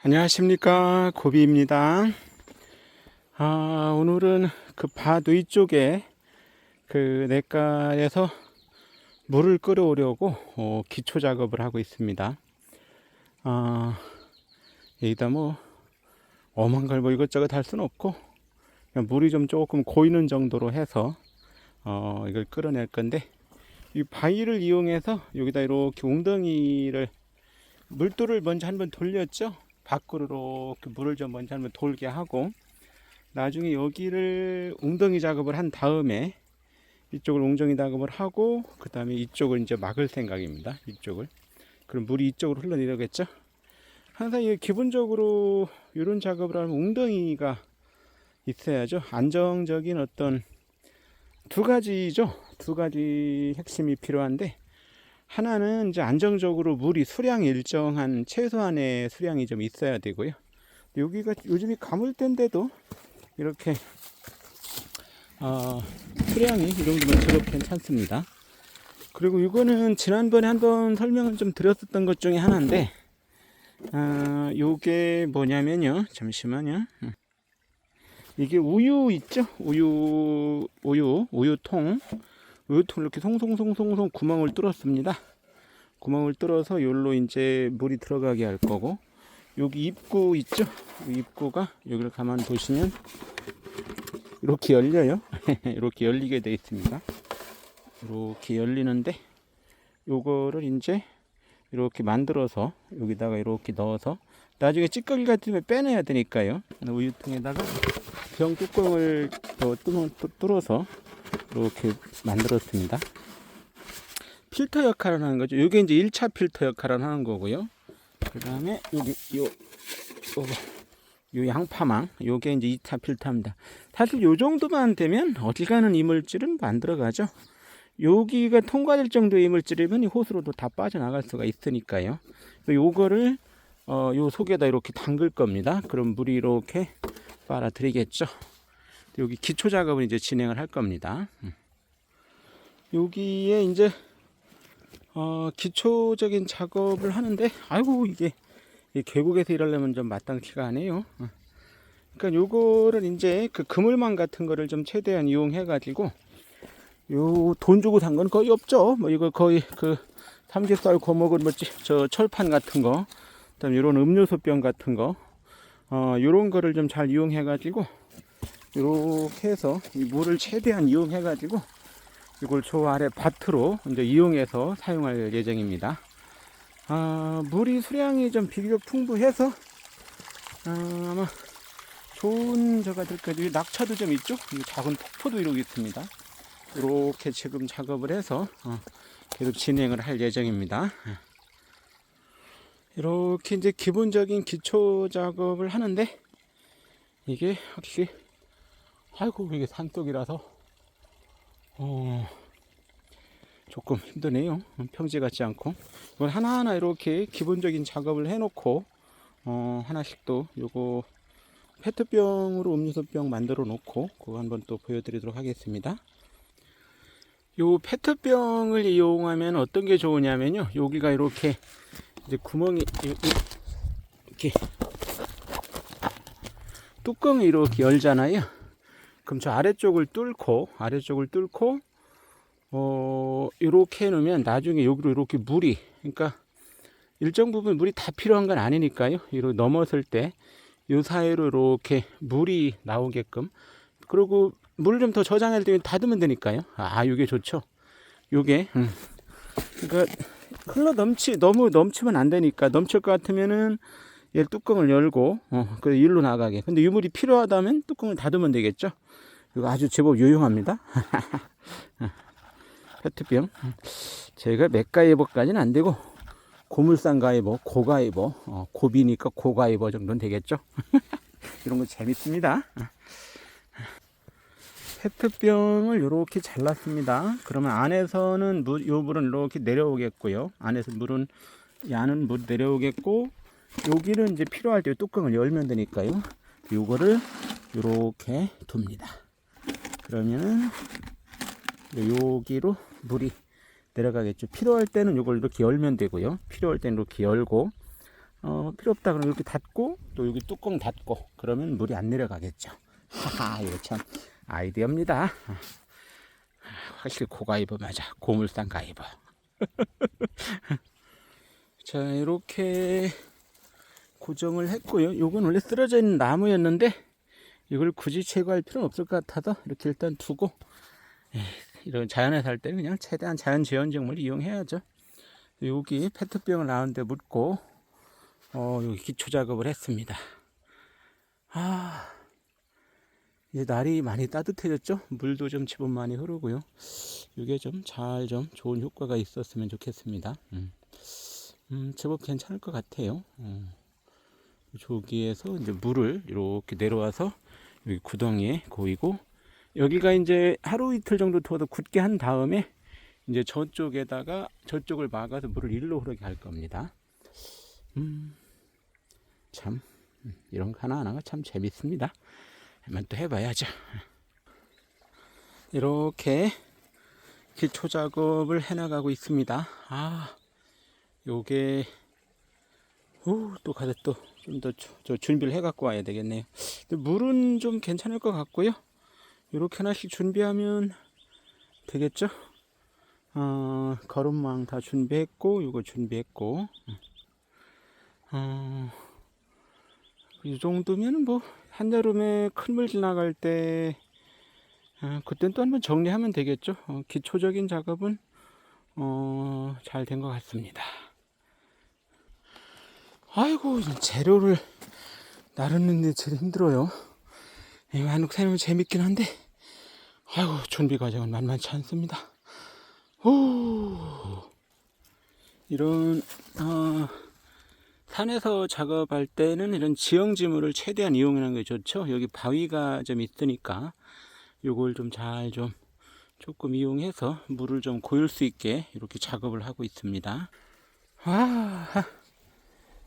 안녕하십니까, 고비입니다. 오늘은 그 밭 위쪽에 그 냇가에서 물을 끌어오려고 기초 작업을 하고 있습니다. 여기다 뭐 엄한 걸 뭐 이것저것 할 수는 없고 그냥 물이 좀 조금 고이는 정도로 해서 이걸 끌어낼 건데, 이 바위를 이용해서 여기다 이렇게 웅덩이를 물돌을 먼저 한번 돌렸죠. 밖으로 이렇게 물을 좀 먼저 한번 돌게 하고, 나중에 여기를 웅덩이 작업을 한 다음에 이쪽을 웅덩이 작업을 하고 그 다음에 이쪽을 이제 막을 생각입니다. 이쪽을. 그럼 물이 이쪽으로 흘러내려겠죠. 항상 기본적으로 이런 작업을 하면 웅덩이가 있어야죠. 안정적인 어떤 두 가지죠. 두 가지 핵심이 필요한데, 하나는 이제 안정적으로 물이 수량이 일정한 최소한의 수량이 좀 있어야 되고요. 여기가 요즘이 가물때인데도 이렇게 수량이 이 정도면 제법 괜찮습니다. 그리고 이거는 지난번에 한번 설명을 좀 드렸었던 것 중에 하나인데, 요게 뭐냐면요, 잠시만요. 이게 우유 있죠? 우유통 이렇게 송송송송송 구멍을 뚫었습니다. 구멍을 뚫어서 여기로 이제 물이 들어가게 할 거고, 여기 입구 있죠? 입구가 여기를 가만 보시면 이렇게 열려요. 이렇게 열리게 되어 있습니다. 이렇게 열리는데, 요거를 이제 이렇게 만들어서 여기다가 이렇게 넣어서 나중에 찌꺼기 같으면 빼내야 되니까요. 우유통에다가 병 뚜껑을 뚫어서 이렇게 만들었습니다. 필터 역할을 하는 거죠. 이게 이제 1차 필터 역할을 하는 거고요. 그 다음에 여기 요 양파망, 요게 이제 2차 필터입니다. 사실 요 정도만 되면 어디 가는 이물질은 안 들어가죠. 여기가 통과될 정도의 이물질이면 이 호스로도 다 빠져나갈 수가 있으니까요. 요거를 요 속에다 이렇게 담글 겁니다. 그럼 물이 이렇게 빨아들이겠죠. 여기 기초 작업을 이제 진행을 할 겁니다. 여기에 이제 기초적인 작업을 하는데, 아이고 이게 계곡에서 일하려면 좀 마땅치가 않아요. 그러니까 요거를 이제 그 그물망 같은 거를 좀 최대한 이용해 가지고, 요 돈 주고 산 건 거의 없죠. 뭐 이거 거의 그 삼겹살 구워먹은 저 철판 같은 거, 그다음 이런 음료수병 같은 거, 요런 거를 좀 잘 이용해 가지고 이렇게 해서 이 물을 최대한 이용해 가지고 이걸 저 아래 밭으로 이제 이용해서 사용할 예정입니다. 물이 수량이 좀 비교적 풍부해서 아마 좋은 저가 될 거예요. 낙차도 좀 있죠. 작은 폭포도 이러고 있습니다. 이렇게 지금 작업을 해서 계속 진행을 할 예정입니다. 이렇게 이제 기본적인 기초 작업을 하는데, 이게 확실히 아이고 이게 산속이라서 조금 힘드네요. 평지 같지 않고. 이건 하나하나 이렇게 기본적인 작업을 해놓고 하나씩 또 요거 페트병으로 음료수병 만들어 놓고 그거 한번 또 보여드리도록 하겠습니다. 요 페트병을 이용하면 어떤 게 좋으냐면요, 여기가 이렇게 이제 구멍이 이렇게 뚜껑이 이렇게 열잖아요. 그럼 저 아래쪽을 뚫고 이렇게 해놓으면 나중에 여기로 이렇게 물이, 그러니까 일정 부분 물이 다 필요한 건 아니니까요. 이로 넘었을 때 이 사이로 이렇게 물이 나오게끔, 그리고 물을 좀 더 저장할 때 닫으면 되니까요. 이게 좋죠. 요게 그러니까 너무 넘치면 안 되니까, 넘칠 것 같으면은 얘 뚜껑을 열고 그 일로 나가게. 근데 유물이 필요하다면 뚜껑을 닫으면 되겠죠. 이거 아주 제법 유용합니다. 페트병. 제가 맥가이버까지는 안 되고 고물상 가이버, 고가이버, 고비니까 고가이버 정도는 되겠죠. 이런 거 재밌습니다. 페트병을 이렇게 잘랐습니다. 그러면 안에서는 요 물은 이렇게 내려오겠고요. 안에서 안은 물 내려오겠고, 여기는 이제 필요할 때 뚜껑을 열면 되니까요. 요거를 이렇게 둡니다. 그러면은 여기로 물이 내려가겠죠. 필요할 때는 이걸 이렇게 열면 되고요. 필요할 때는 이렇게 열고, 필요 없다 그러면 이렇게 닫고 또 여기 뚜껑 닫고 그러면 물이 안 내려가겠죠. 하하, 이거 참 아이디어입니다. 확실히 고가이버 맞아. 고물상 가이버. 자, 이렇게 고정을 했고요. 요건 원래 쓰러져 있는 나무였는데 이걸 굳이 제거할 필요는 없을 것 같아서 이렇게 일단 두고, 이런 자연에 살 때는 그냥 최대한 자연 재현적물을 이용해야죠. 여기 페트병을 나오는데 묻고 여기 기초 작업을 했습니다. 이제 날이 많이 따뜻해졌죠. 물도 좀 제법 많이 흐르고요. 이게 좀 좋은 효과가 있었으면 좋겠습니다. 제법 괜찮을 것 같아요. 저기에서 이제 물을 이렇게 내려와서 여기 구덩이에 고이고, 여기가 이제 하루 이틀 정도 두어도 굳게 한 다음에 이제 저쪽을 막아서 물을 일로 흐르게 할 겁니다. 참 이런 거 하나하나가 참 재밌습니다. 한번 또 해봐야죠. 이렇게 기초 작업을 해나가고 있습니다. 요게 또 가서 또 좀 더 준비를 해 갖고 와야 되겠네요. 물은 좀 괜찮을 것 같고요. 이렇게 하나씩 준비하면 되겠죠. 거름망 다 준비했고, 이거 준비했고, 이 정도면 뭐 한여름에 큰 물 지나갈 때 그땐 또 한번 정리하면 되겠죠. 기초적인 작업은 잘 된 것 같습니다. 아이고, 재료를 나르는데 제일 힘들어요. 이거 한국 살면 재밌긴 한데, 아이고, 준비 과정은 만만치 않습니다. 이런 산에서 작업할 때는 이런 지형지물을 최대한 이용하는 게 좋죠. 여기 바위가 좀 있으니까 요걸 좀 조금 이용해서 물을 좀 고일 수 있게 이렇게 작업을 하고 있습니다.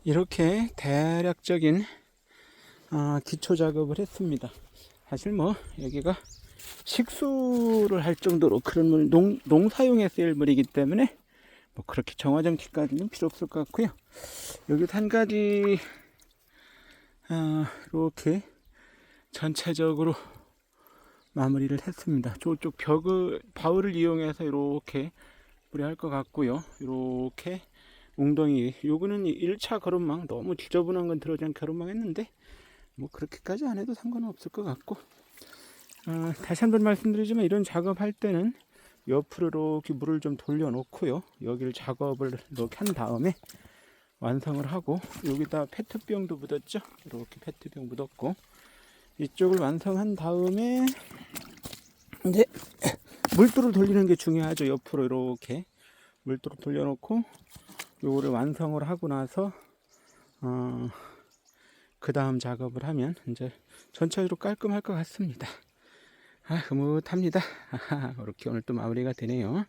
이렇게 대략적인 기초 작업을 했습니다. 사실 뭐 여기가 식수를 할 정도로 그런 물, 농사용에 쓰일 물이기 때문에 뭐 그렇게 정화장치까지는 필요 없을 것 같고요. 여기서 한 가지 이렇게 전체적으로 마무리를 했습니다. 저쪽 바울을 이용해서 이렇게 뿌리할 것 같고요. 이렇게 웅덩이, 요거는 1차 거름망, 너무 지저분한 건 들어오지 않게 거름망 했는데 뭐 그렇게까지 안 해도 상관은 없을 것 같고, 다시 한번 말씀드리지만 이런 작업할 때는 옆으로 이렇게 물을 좀 돌려 놓고요, 여기를 작업을 이렇게 한 다음에 완성을 하고, 여기다 페트병도 묻었죠. 이렇게 페트병 묻었고, 이쪽을 완성한 다음에 이제 물도를 돌리는 게 중요하죠. 옆으로 이렇게 물도를 돌려놓고 요거를 완성을 하고 나서 그 다음 작업을 하면 이제 전체적으로 깔끔할 것 같습니다. 흐뭇합니다. 이렇게 오늘 또 마무리가 되네요.